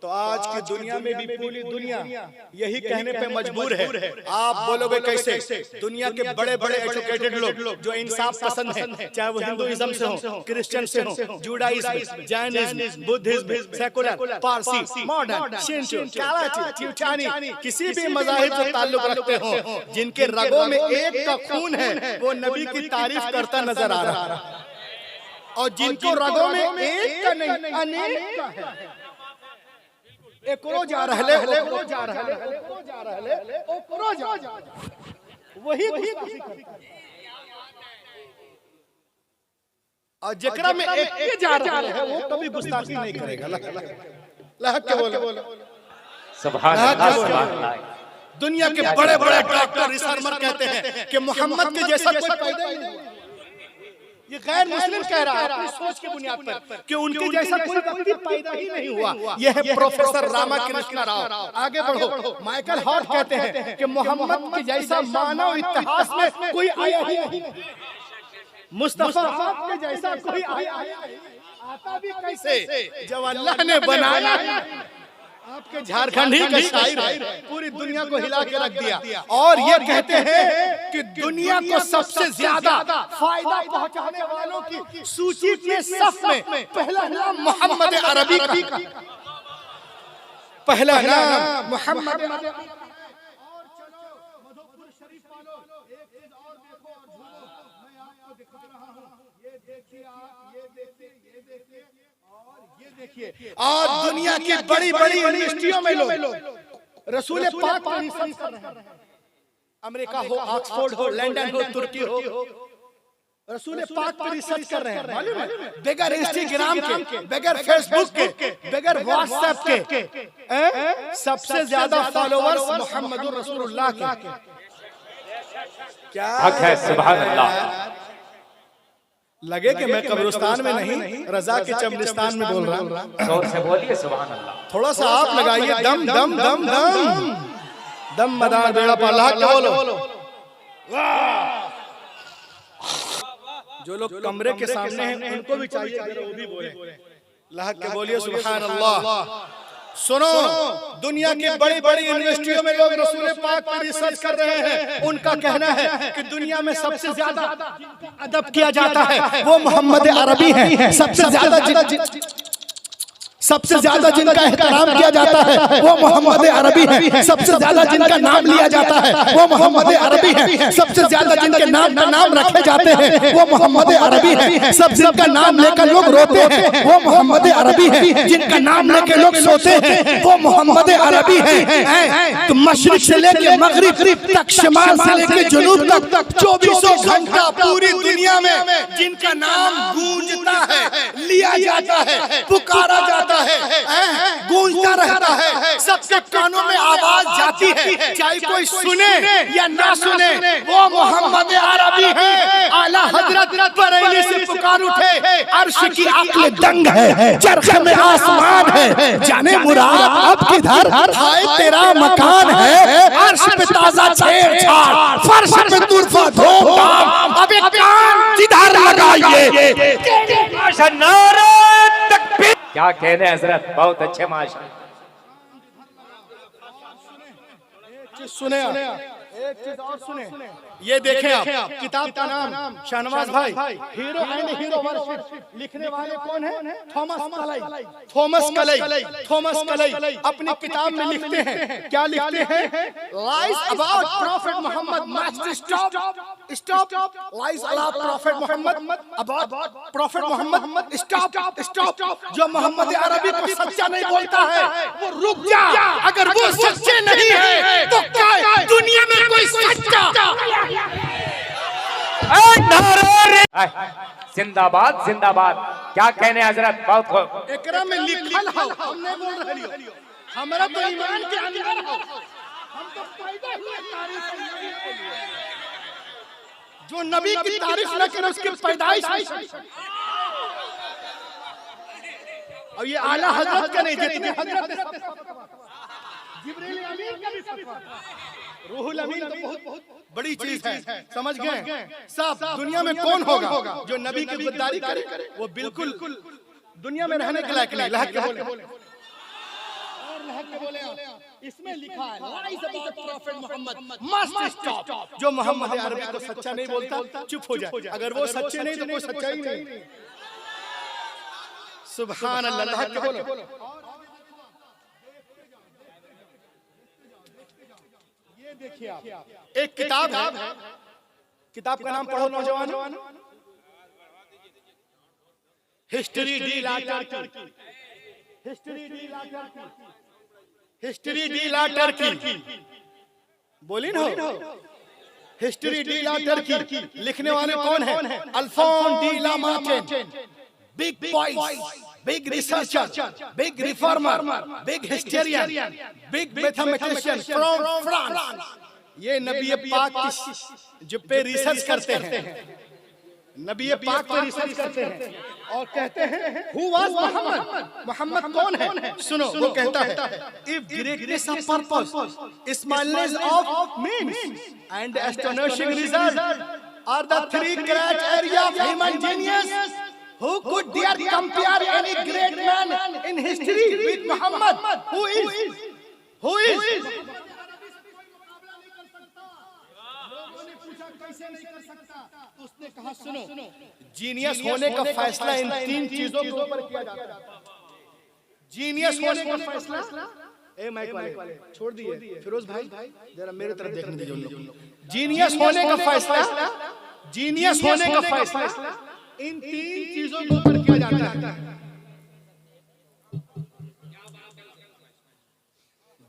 तो आज की दुनिया में भी पूरी दुनिया यही कहने पे मजबूर है। आप बोलोगे कैसे? दुनिया के बड़े बड़े एजुकेटेड लोग जो इंसाफ पसंद हैं, चाहे वो हिंदुइज्म से हो, क्रिश्चियन से हो, Judaism, Jainism, Buddhism, secular, Parsi, modern, Shinto, टिबेटानी, किसी भी मज़ाहिब से ताल्लुक रखते हो, जिनके रगों में एक का खून है वो नबी की तारीफ करता नजर आ रहा है, और जिनको रगों में एक का नहीं अनेक का है। एकरो जा रहले, ओकरो जा रहले, ओकरो जा रहले, ओकरो जा वही और जेकरा में एक के जा रहा है वो कभी गुस्ताखी नहीं करेगा। लहक के बोलो सुभान अल्लाह, सुभान अल्लाह। दुनिया के बड़े बड़े डॉक्टर रिसर्चर कहते हैं कि मोहम्मद के जैसा कोई पैदा ही नहीं। ये गैर मुस्लिम कह रहा है अपनी सोच की बुनियाद पर कि उनके जैसा कोई व्यक्ति पैदा ही नहीं हुआ। यह है प्रोफेसर रामाकृष्ण राव। आगे बढ़ो। माइकल हॉर्ट कहते हैं कि मोहम्मद के जैसा मानव इतिहास में कोई आया ही नहीं। मुस्तफा के जैसा कोई आया आता भी कैसे जब अल्लाह ने बनाया। आपके झारखंड ही का शायर पूरी दुनिया को हिला के रख दिया। और ये कहते हैं कि दुनिया को सबसे ज्यादा फायदा पहुंचाने वालों की सूची के सफ में पहला नाम मोहम्मद अरबी का। पहला नाम मोहम्मद। और चलो मधुपुर शरीफ वालों, एक चीज और देखो और झूमो। मैं आपको दिखा रहा हूँ, ये देखिए आप, ये देखिए, ये देखिए और ये देखिए। आज दुनिया की बड़ी बड़ी यूनिवर्सिटियों में लोग रसूल पाक पर रिसर्च कर रहे हैं। अमेरिका हो, ऑक्सफोर्ड हो, लंदन हो, तुर्की हो, रसूल पाक पर रिसर्च कर रहे हैं। मालूम है? बगैर इंस्टाग्राम के, बगैर फेसबुक के, बगैर व्हाट्सएप के सबसे ज्यादा फॉलोअर्स मोहम्मद रसूलुल्लाह के। क्या हक है? सुभान अल्लाह। लगे कि मैं कब्रिस्तान में नहीं, रजा के चमरिस्तान में बोल रहा हूँ। जोर से बोलिए सुभान अल्लाह। थोड़ा सा आप लगाइए दम दम दम दम दम मदार बेड़ा पाला के बोलो। जो लोग कमरे के सामने हैं उनको भी चाहिए वो भी बोले, लहक के बोलिए सुभान अल्लाह। सुनो, दुनिया की बड़ी बड़ी यूनिवर्सिटियों में लोग रसूल पाक पर रिसर्च कर रहे हैं। उनका कहना है कि दुनिया में सबसे ज्यादा अदब किया जाता है वो मोहम्मद अरबी हैं। सबसे ज्यादा जिनका एहतराम किया जाता है वो मोहम्मद अरबी हैं। सबसे ज्यादा जिनका नाम लिया जाता है वो मोहम्मद अरबी हैं। सबसे ज्यादा जिनके नाम रखे जाते हैं वो मोहम्मद अरबी हैं। सब जिनका नाम लेकर लोग रोते हैं वो मोहम्मद अरबी हैं। जिनका नाम लेकर लोग सोते हैं वो मोहम्मद अरबी हैं। तो मशरिक से लेकर मगरिब तक, शिमाल से लेकर जुनूब तक 24 घंटा पूरी दुनिया में जिनका नाम गूंजता है, लिया जाता है, पुकारा जाता है, गूंजता रहता है, सबके कानों में आवाज जाती है, चाहे कोई सुने या ना सुने, वो मोहम्मद अरबी है। आला हजरत बरेली से पुकार उठे, अर्श की अक्ल दंग है, चरख में आसमान है, जाने मुराद अब किधर हाय तेरा मकान है। अर्श पे ताजा छेड़छाड़, फर्श पे तुरफा धूम, अब एक कान जिधर लगाइए। क्या कहने हजरत, बहुत अच्छे माशा। सुने एक चीज और सुने, ये देखें आप, किताब का नाम शाहनवाज भाई, हीरो एंड हीरो वर्शिप। लिखने वाले कौन है? थॉमस कलई अपनी किताब में लिखते हैं, क्या लिखते हैं? Lies about prophet Muhammad must stop lies about prophet Muhammad, about prophet Muhammad stop. जो मोहम्मद अरबी को सच्चा नहीं बोलता है वो रुक जा। अगर वो सच्चे नहीं है तो क्या दुनिया में कोई सच्चा? जिंदाबाद जिंदाबाद। क्या कहने हजरत, बहुत एकरा में लिखल हो, हम नहीं बोल रहे हो। हमारा तो ईमान के अंदर हो, हम तो पैदा हुए तारीफ के लिए। जो नबी की तारीफ न करे उसकी पैदाइश। और ये आला हजरत का नहीं, जितने हजरत जिब्रील अमीन का भी सफर, रूहुल अमीन तो बहुत बड़ी चीज है। समझ गए? सब दुनिया में कौन होगा जो नबी की गद्दारी करे? वो बिल्कुल दुनिया में रहने के लायक नहीं। इसमें लिखा है lies about prophet Muhammad must stop. जो मोहम्मद अरबी को सच्चा नहीं बोलता चुप हो जाए, अगर वो सच्चे नहीं तो कोई सच्चा ही नहीं। सुभान अल्लाह के बोलो। ये देखिए आप, एक किताब है, किताब का नाम पढ़ो नौजवान, हिस्ट्री डी ला टर्की, हिस्ट्री डी ला टर्की, हिस्ट्री डी ला टर्की, बोली ना हिस्ट्री डी ला टर्की। लिखने वाले कौन है? Alphonse de Lamartine. Big boys, big researcher, big reformer, big historian, big mathematician from France. ये नबी पाक जो पे रिसर्च करते हैं, नबी पाक पे रिसर्च करते हैं और कहते हैं हु वाज मोहम्मद, मोहम्मद कौन है? सुनो वो कहता है if greatness of purpose, smallness of means and astonishing result are the three criteria of human genius, who could dare compare any great man in history with Muhammad? Who is? कैसे नहीं कर सकता? उसने कहा सुनो, जीनियस होने का फैसला इन तीन चीजों के ऊपर किया जाता है। जीनियस होने का फैसला, ए माइक वाले छोड़ दिए, फिरोज भाई जरा मेरे तरफ देखने दीजिए उन लोग। जीनियस होने का फैसला, जीनियस होने का फैसला इन तीन चीजों के ऊपर किया जाता है।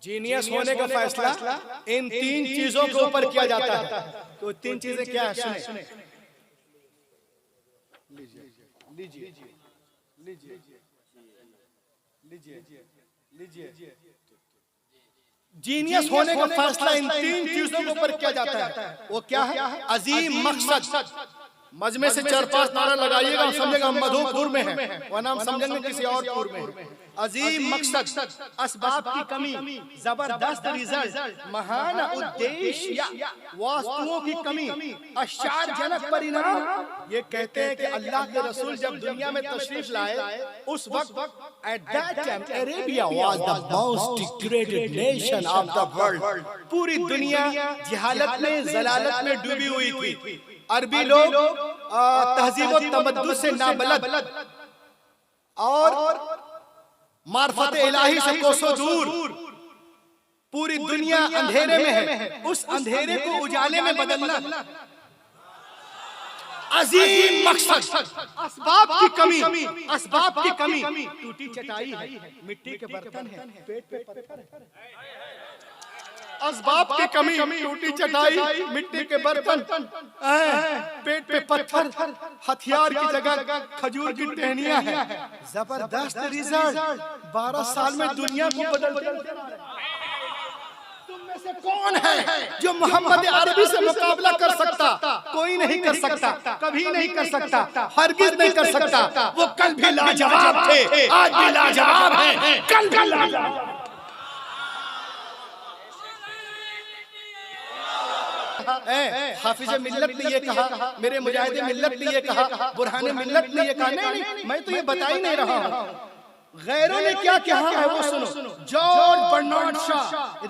जीनियस होने का फैसला इन तीन चीजों के ऊपर किया जाता है। तो तीन चीजें क्या है? सुने, लीजिए लीजिए लीजिए लीजिए लीजिए। जीनियस होने का फैसला इन तीन चीजों के ऊपर किया जाता है। वो क्या है? अजीम मकसद। मजमे से 4-5 नारा लगाइएगा, हम समझेगा हम मधुपुर में हैं, वरना हम समझेंगे किसी और पुर में। अजीम मकसद, असबाब की कमी, जबरदस्त रिजल्ट, महान उद्देश्य, वास्तुओं की कमी, आश्चर्यजनक परिणाम। ये कहते हैं कि अल्लाह के रसूल जब दुनिया में तशरीफ लाए उस वक्त at that time Arabia was the most degraded nation of the world. पूरी दुनिया जहालत में, जलालत में डूबी हुई थी। अरबी लोग तहजीब और तमद्दुन से नाबलद और मार्फत इलाही से कोसों दूर, पूरी दुनिया अंधेरे में है। उस अंधेरे को उजाले में बदलना अजीम मकसद। असबाब की कमी, असबाब की कमी, टूटी चटाई है, मिट्टी के बर्तन है, पेट पे पत्थर है। असबाब की कमी, टूटी चटाई, मिट्टी के बर्तन, पेट पे पत्थर, हथियार की जगह खजूर की टहनियां हैं। जबरदस्त रिजल्ट, 12 साल में दुनिया को बदल दिया। तुम में से कौन है जो मोहम्मद अरबी से मुकाबला कर सकता? कोई नहीं कर सकता, कभी नहीं कर सकता, हरगिज नहीं कर सकता। वो कल भी लाजवाब थे, आज भी लाजवाब हैं, कल भी लाजवाब। हाफिज मिल्लत ने ये कहा, मेरे मुजाहिद मिल्लत ने ये कहा, बुरहान मिल्लत ने ये कहा। नहीं, मैं तो ये बता ही नहीं रहा हूँ। गैरों ने क्या कहा है वो सुनो। George Bernard Shaw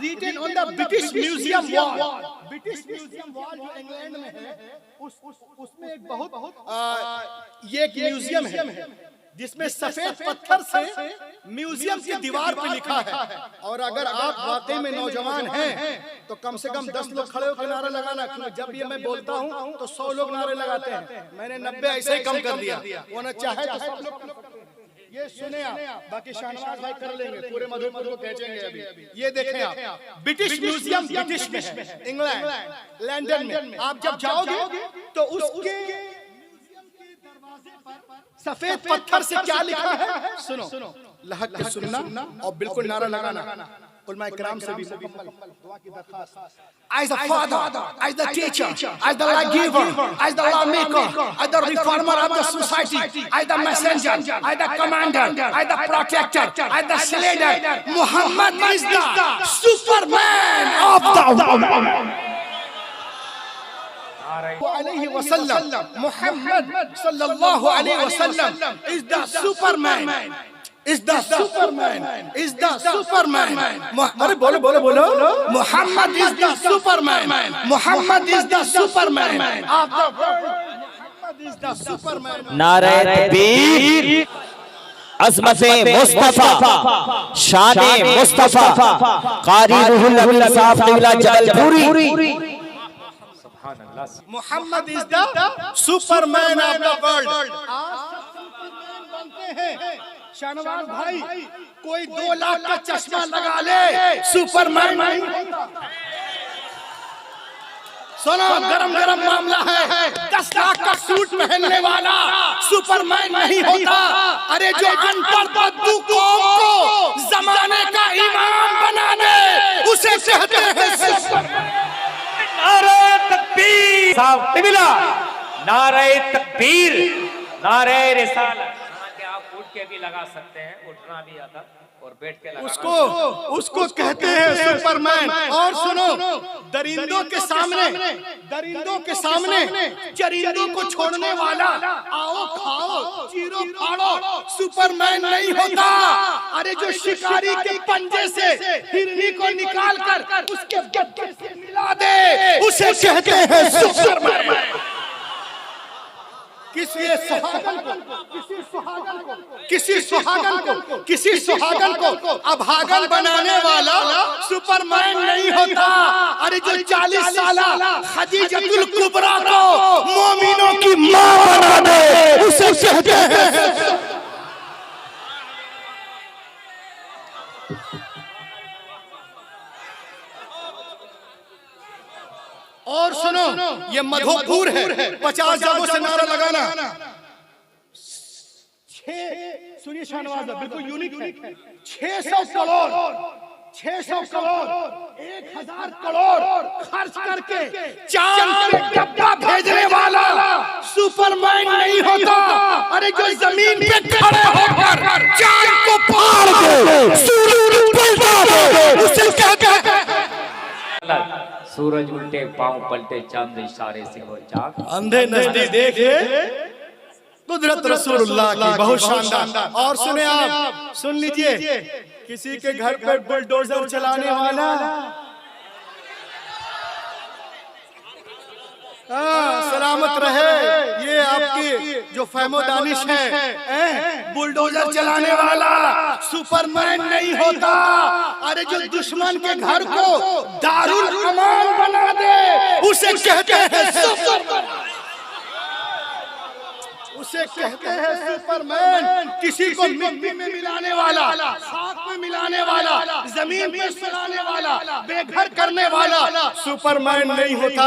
written on the British Museum wall, British Museum wall जो इंग्लैंड में है, उसमें एक बहुत ये एक म्यूजियम है जिसमें सफेद पत्थर से म्यूजियम की दीवार पे लिखा है। और अगर आप वाकई में नौजवान हैं तो कम से कम 10 लोग खड़े होकर नारा लगाना, क्योंकि जब ये मैं बोलता हूँ तो 100 लोग नारे लगाते हैं। मैंने 90 ऐसे ही कम कर दिया, वो न चाहे तो सब लोग। ये सुने आप, बाकी शाहनवाज भाई कर लेंगे, पूरे मधुपुर को खींचेंगे अभी। ये देखें आप, ब्रिटिश म्यूजियम ब्रिटिश में है, इंग्लैंड, लंदन में। आप जब जाओगे तो उसके सफेद पत्थर से क्या लिखा है सुनो। लहक के सुनना और बिल्कुल नारा लगाना। उलमा इकराम से भी मुकम्मल दुआ की दरखास्त। As the father, as the teacher, as the life giver, as the law maker, as the reformer of the society, as the messenger, as the commander, as the protector, as the leader, Muhammad is the Superman of the world. Muhammad sallallahu alaihi wasallam is the Superman. is the Superman, is the Superman. अरे बोलो बोलो बोलो, Muhammad is the Superman, Muhammad is the Superman of the world, Muhammad is the Superman. नारे तकबीर, अज़मते मुस्तफा, शाने मुस्तफा, कारी रूहुल अमीन साहब क़िबला जबलपुरी। Muhammad is the Superman of the world. बनते हैं शाहनवाज भाई, कोई 2 लाख का चश्मा लगा ले, सुपरमैन नहीं होता। सुनो, गरम गरम मामला है, 10 लाख का सूट पहनने वाला सुपरमैन नहीं होता। अरे जो अनपढ़ बद्दू कौम को जमाने का इमाम बना दे, उसे कहते हैं सुपरमैन। नारे तकबीर साहब क़िबला, नारे तकबीर, नारे रिसालत। आप उठ के भी लगा सकते हैं, उठना भी आता और बैठ के लगा, उसको कहते हैं सुपरमैन। और सुनो, दरिंदों के सामने चरिंदों को छोड़ने वाला, आओ खाओ चीरो फाड़ो, सुपरमैन नहीं होता। अरे जो शिकारी के पंजे से हिरनी को निकाल कर उसके गद्दे से मिला दे, उसे कहते हैं सुपरमैन। किसी सुहागन को अभागन बनाने वाला सुपरमैन नहीं होता। अरे जो 40 साला खदीजतुल कुबरा को मोमिनों की मां बना दे, उसे कहते हैं। और सुनो, ये मधुपुर है, 50 जगहों से नारा लगाना। सुनिए शाहनवाज, बिल्कुल यूनिक है। 600 करोड़ 1000 करोड़ खर्च करके चांद पे डब्बा भेजने वाला सुपरमैन नहीं होता। अरे जो जमीन पे खड़े होकर चांद को फाड़ दे, सूरज पलटा दे, उसे कहते हैं। सूरज उल्टे पांव पलटे, चांद इशारे से हो जाग। अंधे नजदीक देखे कुदरत रसूलुल्लाह की बहुत शानदार। और सुने, आप सुन लीजिए, किसी के घर पर बुलडोजर चलाने वाला, सलामत रहे, ये आपकी जो फहमो दानिश है, बुलडोजर चलाने वाला सुपरमैन नहीं होता। अरे जो दुश्मन के घर को दारुल अमान बना दे, उसे कहते हैं सुपरमैन। उसे कहते हैं सुपरमैन। किसी को मिट्टी में मिलाने वाला, खाक में मिलाने वाला, जमीन पे सुलाने वाला, बेघर करने वाला सुपरमैन नहीं होता।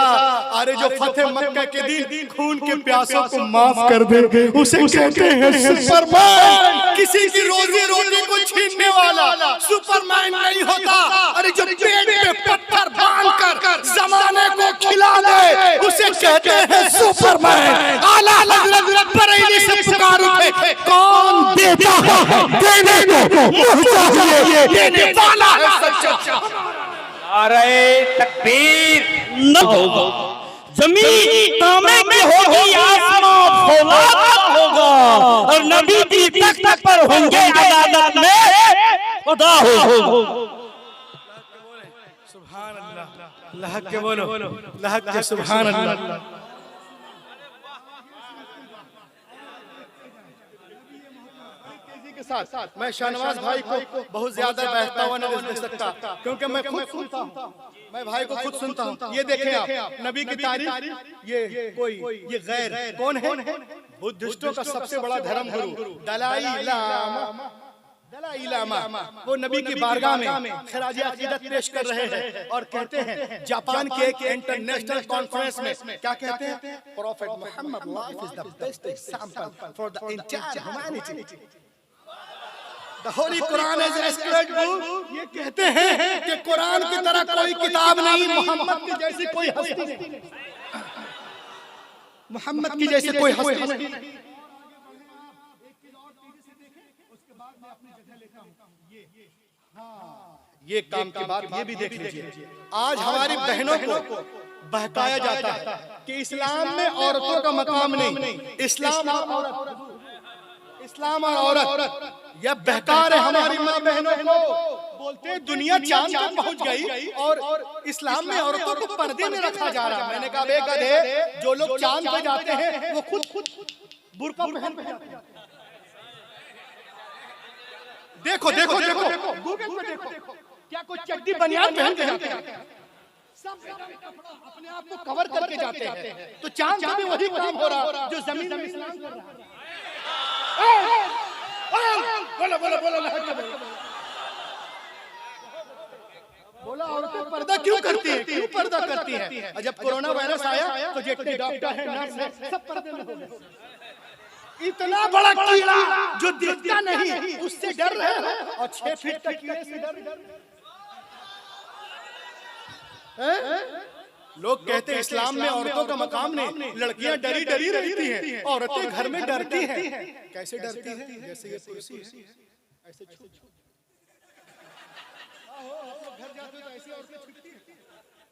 अरे जो फतेह मक्का के दिन खून के प्यासों को माफ कर दे, उसे कहते हैं सुपरमैन। किसी की रोजी रोटी को छीनने वाला सुपरमैन नहीं होता। अरे जो पेट पे पत्थर बांधकर जमाने को खिला दे, उसे कहते हैं सुपरमैन। आला हज़रत बरेली से पुकार उठे, कौन देता है देने को मुँह चाहिए, देने वाला है सच्चा। नारे तकबीर। न होगा जमीन तांबे की होगी, आसमां फौलाद होगा, और नबी की तख्त पर होंगे अदालत में खुदा होगा। सुभान अल्लाह, लहक के बोलो, लहक के सुभान अल्लाह। के साथ मैं शाहनवाज भाई को बहुत ज्यादा बहता हुआ नहीं देख सकता, क्योंकि मैं खुद सुनता हूँ, मैं भाई को खुद सुनता हूँ। ये देखें आप, नबी की तारीफ, ये गैर कौन है? बुद्धिस्टों का सबसे बड़ा धर्म गुरु दलाई लामा, वो नबी की बारगाह में खराज अकीदत पेश कर रहे हैं और कहते हैं, जापान के एक इंटरनेशनल कॉन्फ्रेंस में क्या कहते हैं? Prophet Muhammad life is the best example for the entire humanity. The Holy Quran is a sacred book। ये कहते हैं कि कुरान की तरह कोई किताब नहीं, मोहम्मद की जैसी कोई हस्ती नहीं, मोहम्मद की जैसी कोई हस्ती नहीं। ये काम की बात ये भी देख लीजिए, आज हमारी बहनों को बहकाया जाता है कि इस्लाम में औरतों का मकाम नहीं, इस्लाम और औरत, यह बहकार है हमारी माँ बहनों को। बोलते हैं दुनिया चांद तक पहुंच गई और इस्लाम में औरतों को पर्दे में रखा जा रहा है। मैंने कहा बे गधे, जो लोग चांद पे जाते हैं वो खुद बुर्का पहन के जाते हैं। देखो देखो देखो गूगल पे देखो, क्या कोई चड्डी बनियान पहन के जाते हैं? सब अपने आप को कवर करके जाते हैं। तो चांद पे भी वही काम हो रहा जो जमीन में इस्लाम कर रहा है। बोला बोला बोला बोला औरतें पर्दा क्यों करती है? क्यों पर्दा करती है? और जब कोरोना वायरस आया तो जितने डॉक्टर हैं, नर्स हैं, सब पर्दे में हो गए। इतना बड़ा कीड़ा जो दिखता नहीं उससे डर रहे हैं और 6 फीट तक कीड़े से डर। लोग कहते हैं इस्लाम में औरतों का मकाम नहीं, लड़कियां डरी डरी रहती हैं, औरतें घर में डरती हैं। कैसे डरती हैं? जैसे ये कुर्सी ऐसे छू घर जाते तो ऐसी औरतें छूटती हैं,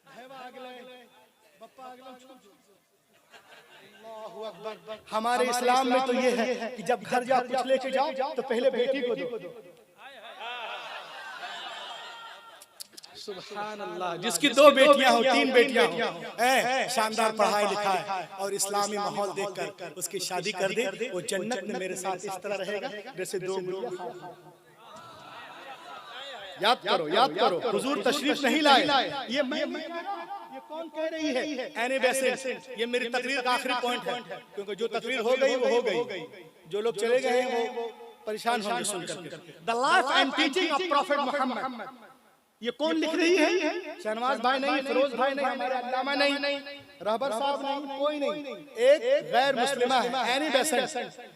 भैवा अगले बप्पा अगला छू। अल्लाहू अकबर। हमारे इस्लाम में तो ये है कि जब घर जा कुछ लेके जाओ तो पहले बेटी को दो। सुभान अल्लाह। जिसकी 2 बेटियां हो, 3 बेटियां हो, शानदार पढ़ाई लिखाई और इस्लामी माहौल देखकर उसकी शादी कर दे, वो जन्नत में मेरे साथ इस तरह रहेगा जैसे 2 याद करो हुजूर तशरीफ नहीं लाए। ये कौन कह रही है? Annie Besant. ये मेरी तकरीर का आखिरी पॉइंट है, क्योंकि जो तकरीर हो गई वो हो गई। जो लोग चले गए हैं वो परेशान होंगे सुनकर। The life and teaching of prophet Muhammad. ये कौन लिख रही है? शहनवाज भाई नहीं, फिरोज भाई नहीं, हमारे अल्लामा नहीं, रहबर साहब नहीं, कोई नहीं। एक गैर मुस्लिमा है, एनी बेसेंट।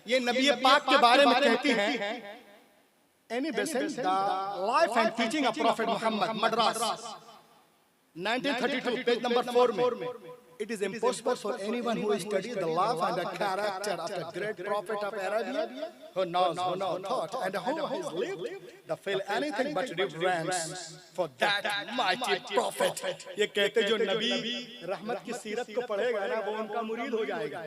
ये नबी पाक के बारे में कहती हैं। Annie Besant, the life and teaching of prophet Muhammad, Madras 1932 page number 4 में। It is impossible for anyone who studies the life and the character of the great prophet of Arabia, who knows, who knows thought, and who has lived, to feel anything but reverence for that mighty prophet. ये कहते जो नबी रहमत की सीरत को पढ़ेगा ना, वो उनका मुरीद हो जाएगा।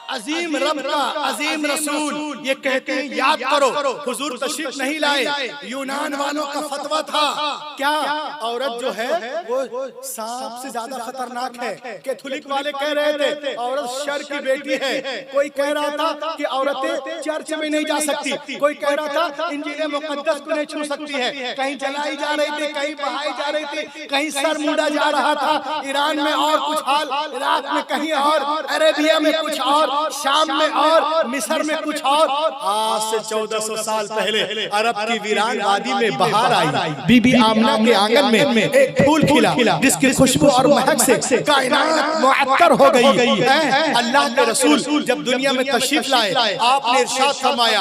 अजीम रब का अजीम रसूल ये कहते हैं, याद करो हुजूर तशरीफ नहीं लाए, यूनान वालों का फतवा था क्या औरत जो है वो सांप से ज्यादा खतरनाक है। कैथोलिक वाले कह रहे थे औरत शर की बेटी है। कोई कह रहा था कि औरतें चर्च में नहीं जा सकती। कोई कह रहा था इंजील मुकद्दस को नहीं छू सकती है। कहीं जलाई जा रही थी, कहीं बहाई जा रही थी, कहीं सर मुंडा जा रहा था। ईरान में और कुछ हाल, इराक में कहीं और, अरेबिया में कुछ और, शाम में और, मिस्र में कुछ और। आज से 1400 साल पहले अरब की वीरान वादी में बहार आई। बीबी आमना के आंगन में एक फूल खिला जिसकी खुशबू और महक से कायनात मुअत्तर हो गई है। अल्लाह के रसूल जब दुनिया में तशरीफ लाए, आपने इरशाद फरमाया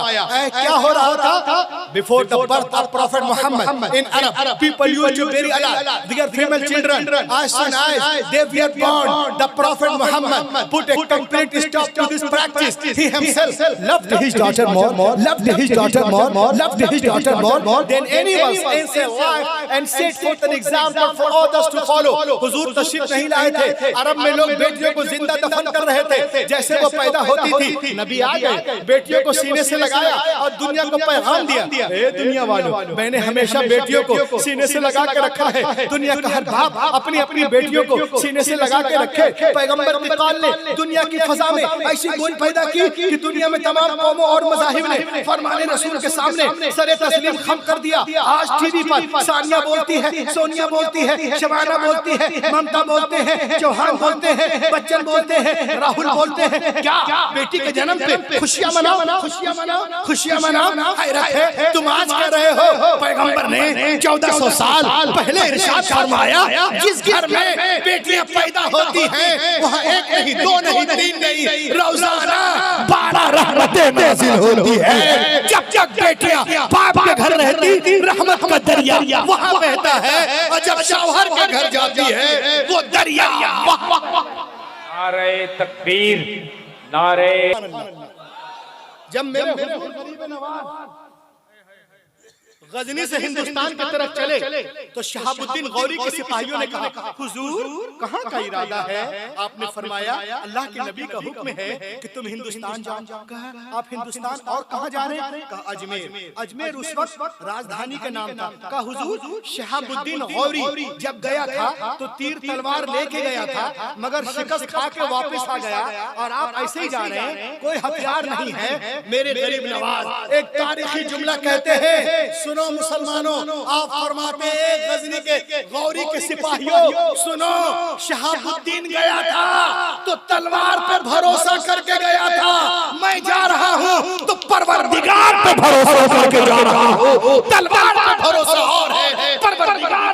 क्या हो रहा था? Before the birth of prophet Muhammad in Arab people used to bury alive their female children as soon as they were born. The prophet Muhammad put a complete stop to this practice. He himself loved his daughter more, loved his daughter more, loved his daughter more than anyone else in life, and set forth an example for others to follow. हुजूर तशरीफ नहीं लाए थे, अरब में लोग बेटियों को जिंदा दफन कर रहे थे। जैसे वो पैदा होती थी, नबी आ गए, बेटियों को सीने से लगाया और दुनिया को पैगाम दिया, ए दुनिया वालों, मैंने हमेशा बेटियों को सीने से लगा के रखा है। दुनिया का हर बाप अपनी अपनी बेटियों को सीने से लगा के रखे। पैगंबर की कौल ने दुनिया की फजा में ऐसी गूंज पैदा की कि दुनिया में तमाम कौमों और मज़ाहिब ने फरमाने रसूल के सामने सरे तस्लीम खम कर दिया। आज टीवी पर सानिया बोलती है, सोनिया बोलती है, शबाना बोलती है, ममता बोलते हैं, चौहान बोलते हैं, बच्चन बोलते हैं, राहुल बोलते हैं। क्या बेटी के जन्म पे खुशियां मनाओ, खुशियां मनाओ, खुशियां मनाओ। हैरत है तुम आज कह रहे हो पैगंबर ने 1400 साल पहले इरशाद फरमाया, जिस घर में बेटियां पैदा होती हैं वहाँ एक नहीं, दो नहीं, तीन नहीं, रोजाना 12 रहमतें नाज़िल होती है। जब जब बेटियां बाप के घर रहती, रहमत का दरिया वहाँ बहता है, और जब शौहर के घर जाती है वो दरिया। नारे तकबीर, नारे। जब मेरे गरीब नवाज गजनी से हिंदुस्तान की तरफ चले तो शहाबुद्दीन गौरी के सिपाहियों ने कहा, हुजूर कहाँ का इरादा है? आपने फरमाया अल्लाह के नबी का हुक्म है कि तुम हिंदुस्तान जाओ। कहा आप हिंदुस्तान और कहाँ जा रहे हैं? कहा अजमेर। अजमेर उस वक्त राजधानी का नाम था। कहा हुजूर शहाबुद्दीन गौरी जब गया था तो तीर तलवार लेके गया था, मगर शिकस्त खा के वापस आ गया और आप ऐसे ही जा रहे हैं, कोई हथियार नहीं है। मेरे गरीब नवाज एक तारीखी जुमला कहते हैं, सुनो मुसलमानों, आप फरमाते हैं गजनी के गौरी के सिपाहियों, सुनो शहाबुद्दीन गया था तो तलवार पे भरोसा करके गया था, मैं जा रहा हूँ तो परवरदिगार पे भरोसा करके जा रहा हूँ। तलवार पे भरोसा और है, परवरदिगार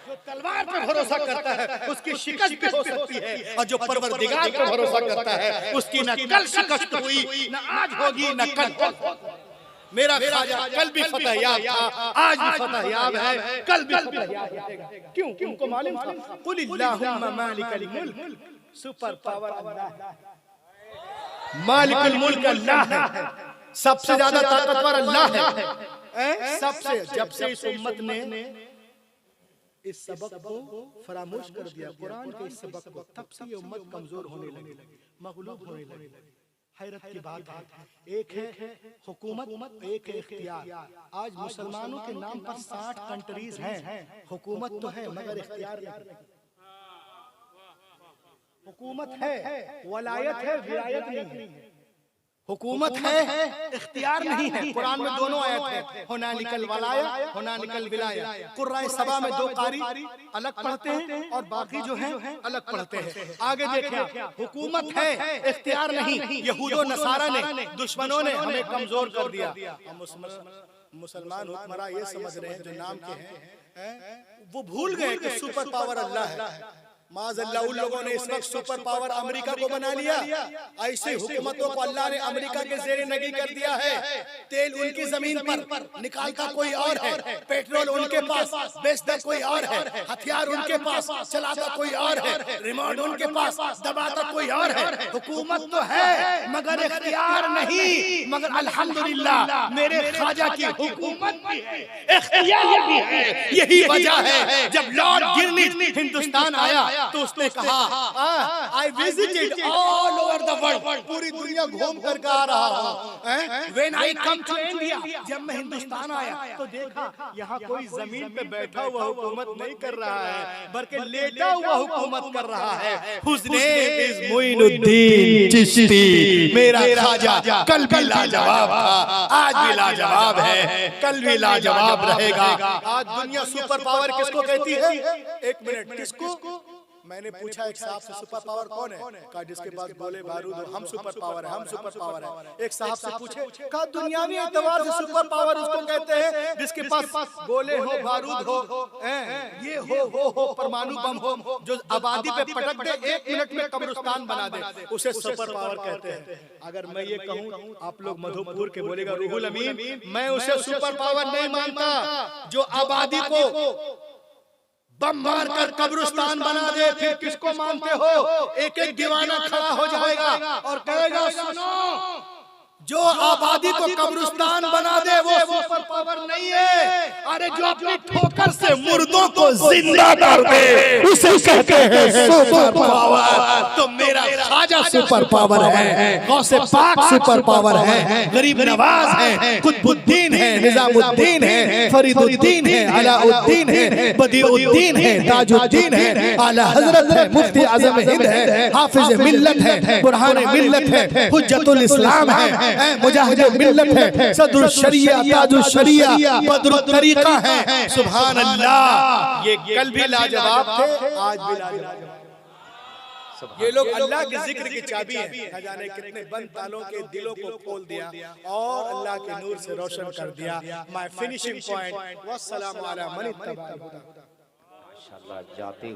जो तलवार पे भरोसा करता है उसकी शिकस्त भी हो सकती है, और जो परवरदिगार पे भरोसा करता है उसकी न कल शिकस्त हुई, न आज होगी, न कल। मेरा ख्वाजा कल भी फतहयाब था, आज भी फतहयाब है, कल भी फतहयाब रहेगा। क्यों? उनको मालूम था कुलिल्लाहुम्मा मालिकल मुल्क, सुपर पावर अल्लाह है, मालिकुल मुल्क अल्लाह है, सबसे ज्यादा ताकतवर अल्लाह है। सबसे जब से इस उम्मत ने इस सबक को फरामोश कर दिया, कुरान के इस सबक को, तब से ये उम्मत कमजोर होने लगी, मगलूब होने लगी। हैरत की बात है, एक है हुकूमत, एक है इख्तियार। आज मुसलमानों के नाम पर 60 कंट्रीज हैं, हुकूमत तो है मगर इख्तियार नहीं। हुकूमत है, वलायत है, विलायत नहीं है। हुकूमत है, इख्तियार नहीं है। कुरान में दोनों आयत है, होना निकल वलाया, होना निकल विलाया। कुर्राए सबा में दो कारी अलग पढ़ते हैं और बाकी जो है अलग पढ़ते हैं। आगे देखिए, हुकूमत है, इख्तियार नहीं। यहूदो नसारा ने, दुश्मनों ने हमें कमजोर कर दिया। हम मुसलमान हुक्मरां ये समझ रहे हैं जो नाम के हैं, वो भूल गए कि सुपर पावर अल्लाह है। माज़अल्लाह उन लोगों ने इस वक्त सुपर पावर अमेरिका को बना लिया। ऐसी हुकूमतों को अल्लाह ने अमेरिका के ज़ेरे नगी कर दिया है। तेल उनकी जमीन पर निकालता कोई और है, पेट्रोल उनके पास बेचता कोई और है, हथियार उनके पास चलाता कोई और है, रिमोट उनके पास दबाता कोई और है। हुकूमत तो है मगर इख्तियार नहीं। मगर अल्हम्दुलिल्लाह मेरे ख्वाजा की हुकूमत भी है, इख्तियार भी है। यही वजह है जब लॉर्ड गिरनिच हिंदुस्तान आया तो उसने कहा I visited all over the world, पूरी दुनिया घूम कर आ रहा हूँ। When I come to India, जब मैं हिंदुस्तान आया तो देखा यहाँ कोई जमीन पे बैठा हुआ हुकूमत नहीं कर रहा है बल्कि लेटा हुआ हुकूमत कर रहा है। Whose name is Moinuddin Chishti. मेरा ख्वाजा कल भी लाजवाब था, आज भी लाजवाब है, कल भी लाजवाब रहेगा। आज दुनिया सुपर पावर किसको कहती है? एक मिनट, किसको? मैंने पूछा एक साहब से सुपर पावर कौन है? कहा जिसके पास गोले बारूद हो, हम सुपर पावर है, हम सुपर पावर है। एक साहब से पूछे, कहा दुनियावी एतबार से सुपर पावर उसको कहते हैं जिसके पास गोले हो, बारूद हो, ये हो परमाणु बम हो, जो आबादी पे पटक दे, 1 मिनट में कब्रिस्तान बना दे, उसे सुपर पावर कहते हैं। अगर मैं ये कहूँ, आप लोग मधुपुर के बोलेगा रूहुल अमीन, मैं उसे सुपर पावर नहीं मानता जो आबादी को बम मार कर कब्रिस्तान बना दे। फिर किसको मानते हो? एक एक दीवाना खड़ा हो जाएगा और कहेगा सुनो, जो आबादी को कब्रिस्तान बना दे वो सुपर पावर नहीं है। अरे जो अपनी ठोकर से मुर्दों को जिंदा कर दे उसे कहते हैं सुपर पावर। तो मेरा ख्वाजा सुपर पावर है, गौसे पाक सुपर पावर है, गरीब नवाज है, कुतुबुद्दीन है, निजामुद्दीन है, फरीदुद्दीन है, अलाउद्दीन है, बदीउद्दीन है, ताजुद्दीन है, आला हजरत है, मुफ्ती आजम हिंद है, हाफिज मिल्लत है, बुरहान मिल्लत है, हुज्जतुल इस्लाम है, मुजाहिद मिल्लत है, सदरुल शरिया, ताजुल शरिया, बदरुल तरीका है। सुभान अल्लाह, ये कल भी लाजवाब थे, आज भी लाजवाब। ये लोग अल्लाह के जिक्र की चाबी है, न जाने कितने बंद तालों के दिलों को खोल दिया और अल्लाह के नूर से रोशन कर दिया। माय फिनिशिंग पॉइंट, वस्सलामु अला मन इत्तबअल हुदा। माशाअल्लाह जाते